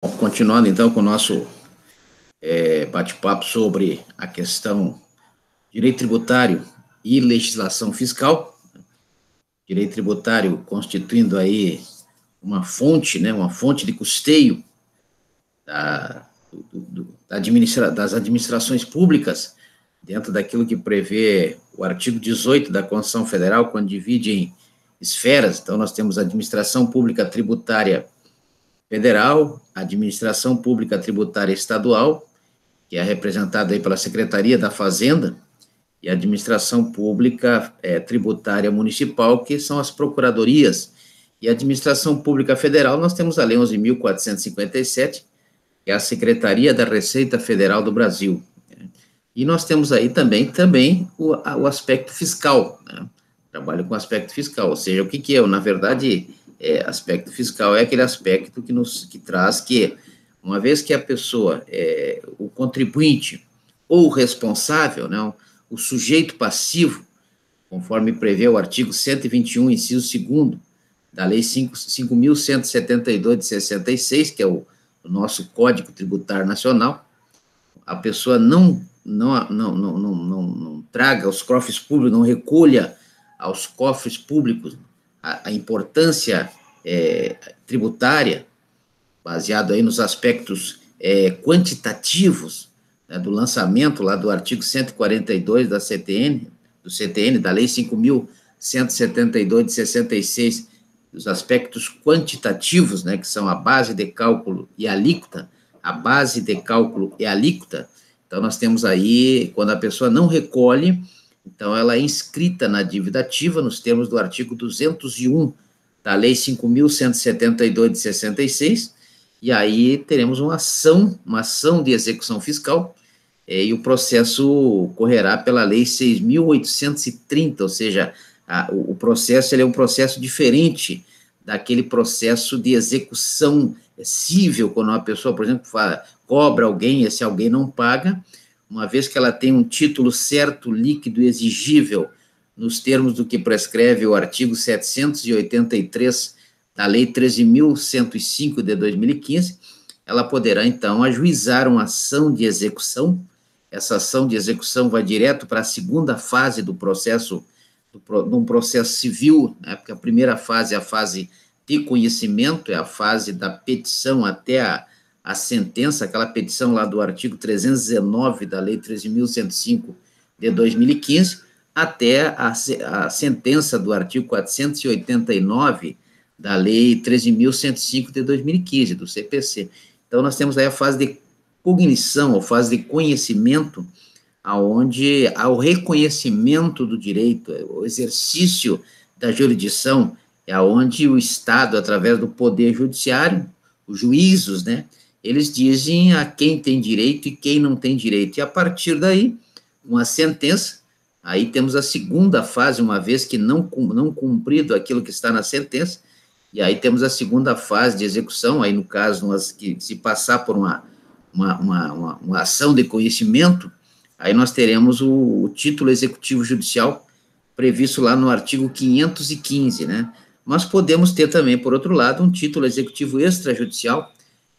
Continuando então com o nosso bate-papo sobre a questão direito tributário e legislação fiscal. Direito tributário constituindo aí uma fonte, né, uma fonte de custeio das administrações públicas, dentro daquilo que prevê o artigo 18 da Constituição Federal, quando divide em esferas. Então, nós temos a administração pública tributária federal, a administração pública tributária estadual, que é representada aí pela Secretaria da Fazenda, e a administração pública tributária municipal, que são as procuradorias. E a administração pública federal, nós temos a Lei 11.457, que é a Secretaria da Receita Federal do Brasil. E nós temos aí também o aspecto fiscal, né? Trabalho com aspecto fiscal, ou seja, o que é? Na verdade, aspecto fiscal é aquele aspecto que traz que, uma vez que a pessoa, o contribuinte ou o responsável, né, o sujeito passivo, conforme prevê o artigo 121, inciso 2º, da Lei 5.172 de 66, que é o nosso Código Tributário Nacional, a pessoa não traga aos cofres públicos, não recolha aos cofres públicos a importância tributária, baseado aí nos aspectos quantitativos, né, do lançamento lá do artigo 142 da CTN, da Lei 5.172 de 66, os aspectos quantitativos, né, que são a base de cálculo e a alíquota, Então, nós temos aí, quando a pessoa não recolhe, então ela é inscrita na dívida ativa, nos termos do artigo 201 da Lei 5.172 de 66, e aí teremos uma ação de execução fiscal, e o processo correrá pela Lei 6.830, ou seja, o processo ele é um processo diferente daquele processo de execução cível, quando uma pessoa, por exemplo, cobra alguém, e se alguém não paga, uma vez que ela tem um título certo, líquido, exigível, nos termos do que prescreve o artigo 783 da Lei 13.105 de 2015, ela poderá, então, ajuizar uma ação de execução. Essa ação de execução vai direto para a segunda fase do processo, de um processo civil, né, porque a primeira fase é a fase de conhecimento, é a fase da petição até a sentença, aquela petição lá do artigo 319 da Lei 13.105 de 2015, até a sentença do artigo 489 da Lei 13.105 de 2015, do CPC. Então, nós temos aí a fase de cognição, a fase de conhecimento, aonde há o reconhecimento do direito, o exercício da jurisdição, é onde o Estado, através do Poder Judiciário, os juízos, né, eles dizem a quem tem direito e quem não tem direito. E, a partir daí, uma sentença, aí temos a segunda fase, uma vez que não cumprido aquilo que está na sentença, e aí temos a segunda fase de execução, aí no caso, que se passar por uma ação de conhecimento, aí nós teremos o título executivo judicial previsto lá no artigo 515, né? Mas podemos ter também, por outro lado, um título executivo extrajudicial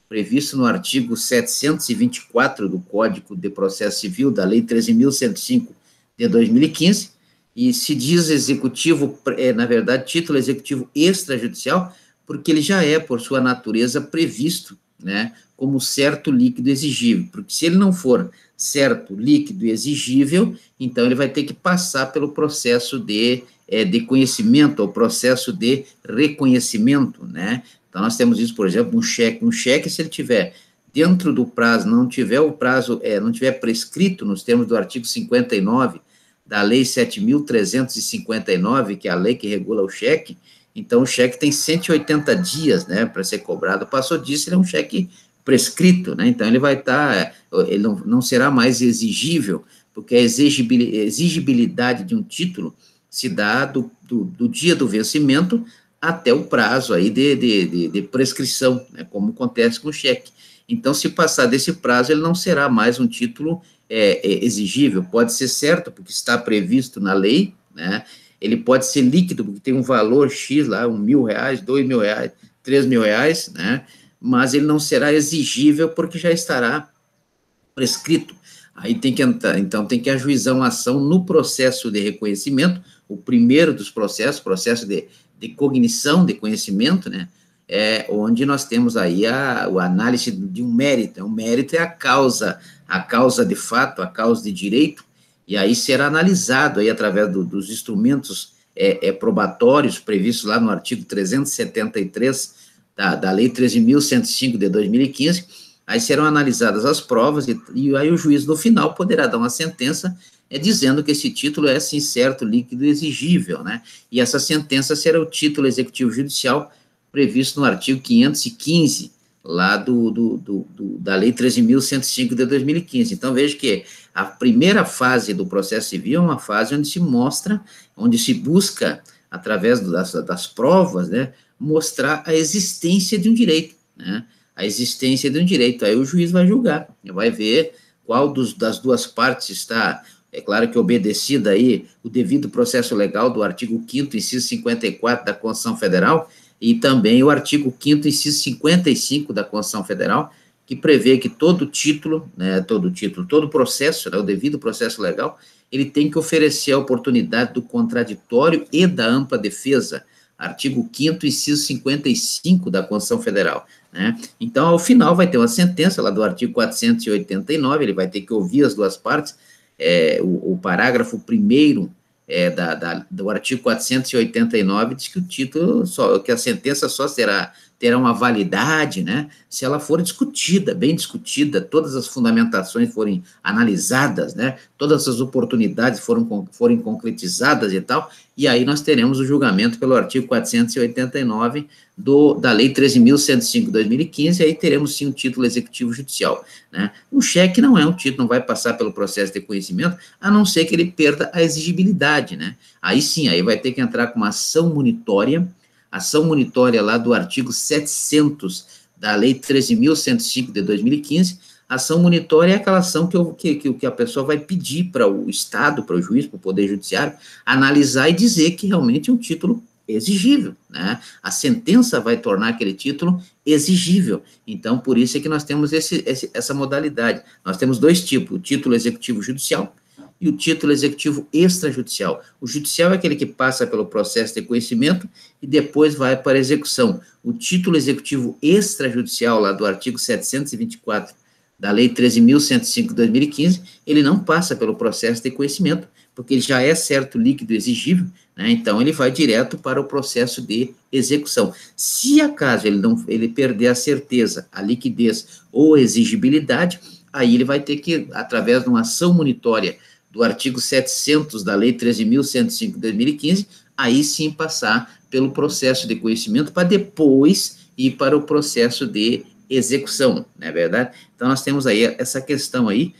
previsto no artigo 724 do Código de Processo Civil, da Lei 13.105 de 2015, e se diz executivo, na verdade, título executivo extrajudicial, porque ele já é, por sua natureza, previsto, né, como certo, líquido e exigível, porque se ele não for certo, líquido e exigível, então ele vai ter que passar pelo processo de conhecimento, ou processo de reconhecimento, né? Então, nós temos isso, por exemplo, um cheque, se ele tiver dentro do prazo, não tiver o prazo, não tiver prescrito nos termos do artigo 59 da Lei 7.359, que é a lei que regula o cheque, então o cheque tem 180 dias, né, para ser cobrado. Passou disso, ele é um cheque prescrito, né, então ele vai estar, ele não será mais exigível, porque a exigibilidade de um título se dá do dia do vencimento até o prazo aí de prescrição, né, como acontece com o cheque. Então, se passar desse prazo, ele não será mais um título exigível, pode ser certo, porque está previsto na lei, né, ele pode ser líquido, porque tem um valor X lá, R$1.000, R$2.000, R$3.000, né, mas ele não será exigível porque já estará prescrito. Aí tem que entrar, então tem que ajuizar uma ação no processo de reconhecimento, o primeiro dos processos, processo de cognição, de conhecimento, né? Onde nós temos aí a análise de um mérito. O mérito é a causa de fato, a causa de direito, e aí será analisado aí através dos instrumentos probatórios previstos lá no artigo 373 da Lei 13.105 de 2015. Aí serão analisadas as provas e aí o juiz, no final, poderá dar uma sentença dizendo que esse título é, sim, certo, líquido e exigível, né? E essa sentença será o título executivo judicial previsto no artigo 515, lá da Lei 13.105 de 2015. Então, veja que a primeira fase do processo civil é uma fase onde se mostra, onde se busca, através das provas, né, mostrar a existência de um direito, né? A existência de um direito. Aí o juiz vai julgar, vai ver qual das duas partes está, é claro que obedecida aí o devido processo legal do artigo 5º, inciso 54 da Constituição Federal, e também o artigo 5º, inciso 55 da Constituição Federal, que prevê que todo título, todo processo, né, o devido processo legal, ele tem que oferecer a oportunidade do contraditório e da ampla defesa, artigo 5º, inciso 55 da Constituição Federal, né? Então, ao final, vai ter uma sentença lá do artigo 489, ele vai ter que ouvir as duas partes, o parágrafo 1º do artigo 489 diz que o título, que a sentença só terá uma validade, né, se ela for discutida, bem discutida, todas as fundamentações forem analisadas, né, todas as oportunidades forem concretizadas e tal, e aí nós teremos o julgamento pelo artigo 489 da Lei 13.105 de 2015, e aí teremos sim um título executivo judicial, né. O cheque não é um título, não vai passar pelo processo de conhecimento, a não ser que ele perda a exigibilidade, né. Aí sim, aí vai ter que entrar com uma ação monitória lá do artigo 700 da Lei 13.105 de 2015. Ação monitória é aquela ação que a pessoa vai pedir para o Estado, para o juiz, para o Poder Judiciário, analisar e dizer que realmente é um título exigível, né? A sentença vai tornar aquele título exigível. Então, por isso é que nós temos essa modalidade. Nós temos dois tipos, o título executivo judicial e o título executivo extrajudicial. O judicial é aquele que passa pelo processo de conhecimento e depois vai para a execução. O título executivo extrajudicial, lá do artigo 724 da Lei 13.105 de 2015, ele não passa pelo processo de conhecimento, porque ele já é certo, líquido, exigível, né? Então ele vai direto para o processo de execução. Se acaso ele perder a certeza, a liquidez ou a exigibilidade, aí ele vai ter que, através de uma ação monitória do artigo 700 da Lei 13.105 de 2015, aí sim passar pelo processo de conhecimento para depois ir para o processo de execução, não é verdade? Então, nós temos aí essa questão aí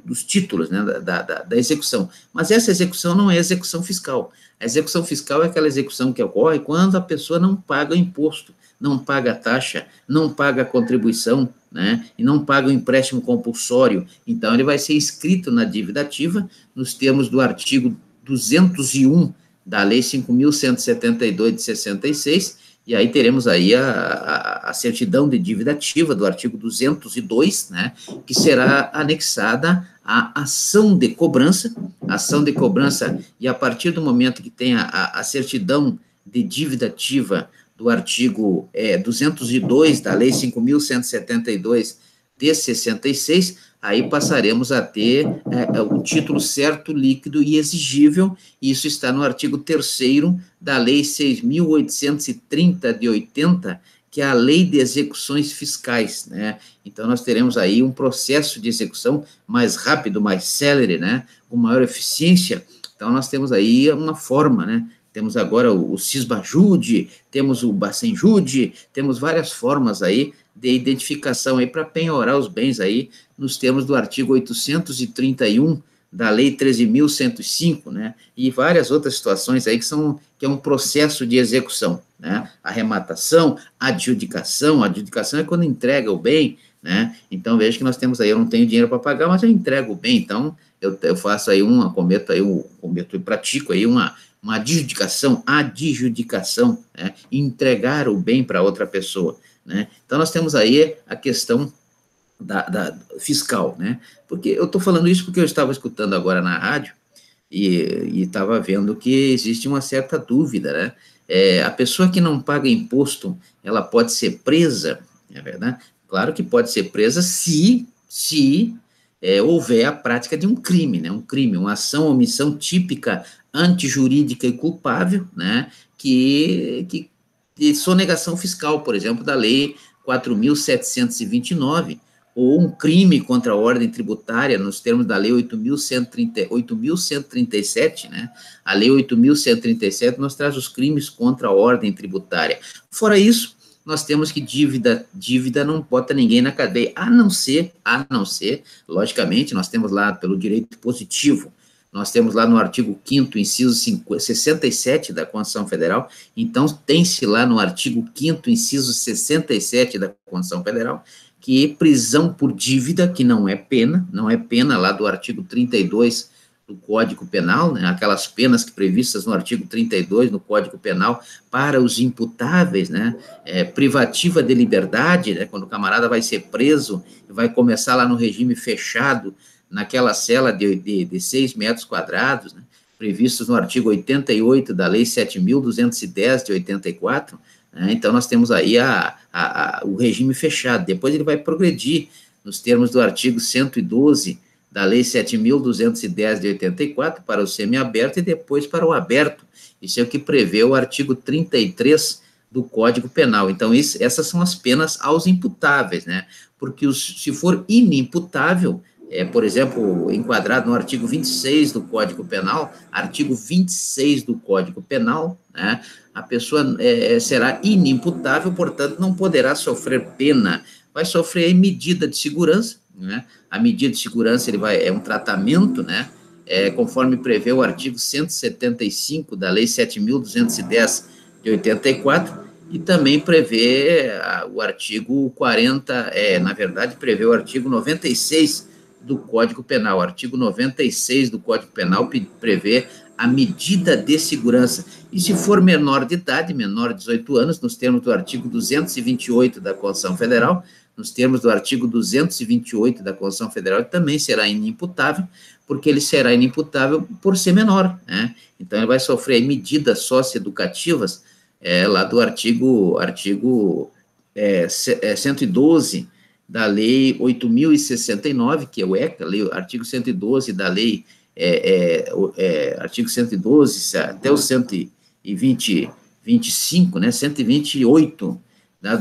dos títulos, né, da execução. Mas essa execução não é execução fiscal. A execução fiscal é aquela execução que ocorre quando a pessoa não paga imposto, não paga taxa, não paga contribuição, né, e não paga o empréstimo compulsório. Então, ele vai ser inscrito na dívida ativa, nos termos do artigo 201 da Lei 5.172 de 66, e aí teremos aí a certidão de dívida ativa do artigo 202, né, que será anexada à ação de cobrança, e a partir do momento que tem a certidão de dívida ativa do artigo 202 da Lei 5.172 de 66, aí passaremos a ter um título certo, líquido e exigível, e isso está no artigo 3º da Lei 6.830 de 80, que é a Lei de Execuções Fiscais, né? Então, nós teremos aí um processo de execução mais rápido, mais célere, né? Com maior eficiência. Então, nós temos aí uma forma, né? Temos agora o Cisbajude, temos o Bacenjude, temos várias formas aí de identificação aí para penhorar os bens aí, nos termos do artigo 831 da Lei 13.105, né, e várias outras situações aí que é um processo de execução, né, arrematação, adjudicação é quando entrega o bem, né, então veja que nós temos aí, eu não tenho dinheiro para pagar, mas eu entrego o bem, então eu faço aí pratico aí uma adjudicação, né, entregar o bem para outra pessoa. né? Então, nós temos aí a questão fiscal, né? Porque eu estou falando isso porque eu estava escutando agora na rádio e estava vendo que existe uma certa dúvida, né? A pessoa que não paga imposto, ela pode ser presa, é verdade? Claro que pode ser presa se houver a prática de um crime, né? Um crime, uma ação ou omissão típica, antijurídica e culpável, né? De sonegação fiscal, por exemplo, da Lei 4.729, ou um crime contra a ordem tributária, nos termos da Lei 8.137, né? A Lei 8.137 nos traz os crimes contra a ordem tributária. Fora isso, nós temos que dívida não bota ninguém na cadeia, a não ser, logicamente, nós temos lá pelo direito positivo, nós temos lá no artigo 5º, inciso 67 da Constituição Federal, então tem-se lá no artigo 5º, inciso 67 da Constituição Federal, que prisão por dívida, que não é pena lá do artigo 32 do Código Penal, né, aquelas penas que previstas no artigo 32 no Código Penal para os imputáveis, né, privativa de liberdade, né, quando o camarada vai ser preso e vai começar lá no regime fechado, naquela cela de 6 metros quadrados, né, previstos no artigo 88 da Lei 7.210 de 84, né, então nós temos aí o regime fechado. Depois ele vai progredir nos termos do artigo 112 da Lei 7.210 de 84 para o semiaberto e depois para o aberto. Isso é o que prevê o artigo 33 do Código Penal. Então, essas são as penas aos imputáveis, né? Porque se for inimputável, por exemplo, enquadrado no artigo 26 do Código Penal, artigo 26 do Código Penal, né, a pessoa será inimputável, portanto, não poderá sofrer pena, vai sofrer medida de segurança, né? A medida de segurança é um tratamento, né, conforme prevê o artigo 175 da Lei 7.210 de 84, e também prevê o artigo 40, na verdade, prevê o artigo 96 do Código Penal. O artigo 96 do Código Penal prevê a medida de segurança. E se for menor de idade, menor de 18 anos, nos termos do artigo 228 da Constituição Federal, nos termos do artigo 228 da Constituição Federal, ele também será inimputável, porque ele será inimputável por ser menor, né? Então, ele vai sofrer medidas socioeducativas lá do artigo 112 da Lei 8.069, que é o ECA, artigo 112 da Lei, artigo 112 até o 125, né, 128, né,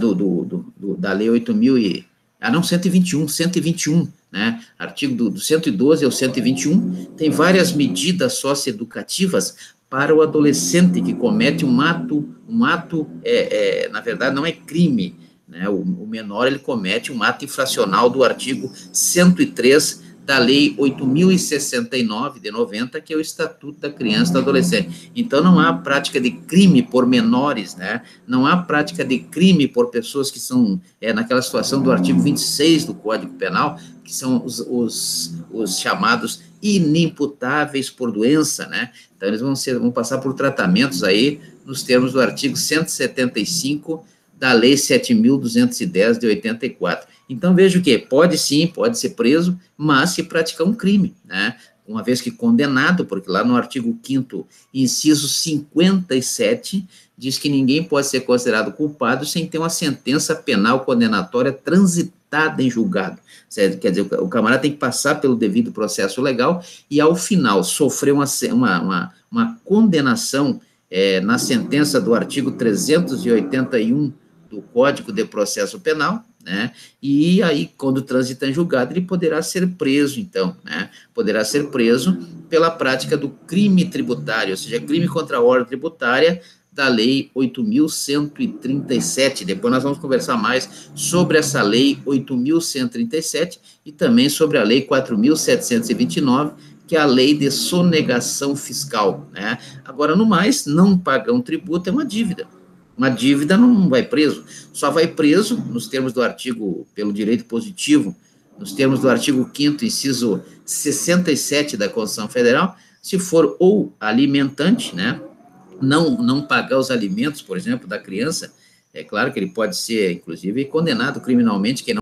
da Lei 8.000 não, 121, né, artigo do 112 ao 121, tem várias medidas socioeducativas para o adolescente que comete um ato, na verdade, não é crime, né? O menor, ele comete um ato infracional do artigo 103 da Lei 8.069 de 90, que é o Estatuto da Criança e do Adolescente. Então, não há prática de crime por menores, né? Não há prática de crime por pessoas que são, naquela situação do artigo 26 do Código Penal, que são os chamados inimputáveis por doença, né? Então, eles vão passar por tratamentos aí, nos termos do artigo 175 da Lei 7.210 de 84. Então, veja o que pode ser preso, mas se praticar um crime, né? Uma vez que condenado, porque lá no artigo 5º, inciso 57, diz que ninguém pode ser considerado culpado sem ter uma sentença penal condenatória transitada em julgado. Certo? Quer dizer, o camarada tem que passar pelo devido processo legal e, ao final, sofrer uma condenação na sentença do artigo 381 do Código de Processo Penal, né? E aí, quando transita em julgado, ele poderá ser preso, então, né? Poderá ser preso pela prática do crime tributário, ou seja, crime contra a ordem tributária da Lei 8.137. Depois nós vamos conversar mais sobre essa Lei 8.137 e também sobre a Lei 4.729, que é a Lei de Sonegação Fiscal, né? Agora, no mais, não pagar um tributo é uma dívida. Uma dívida não vai preso, só vai preso, nos termos do artigo, pelo direito positivo, nos termos do artigo 5º, inciso 67 da Constituição Federal, se for ou alimentante, né, não pagar os alimentos, por exemplo, da criança, É claro que ele pode ser, inclusive, condenado criminalmente, quem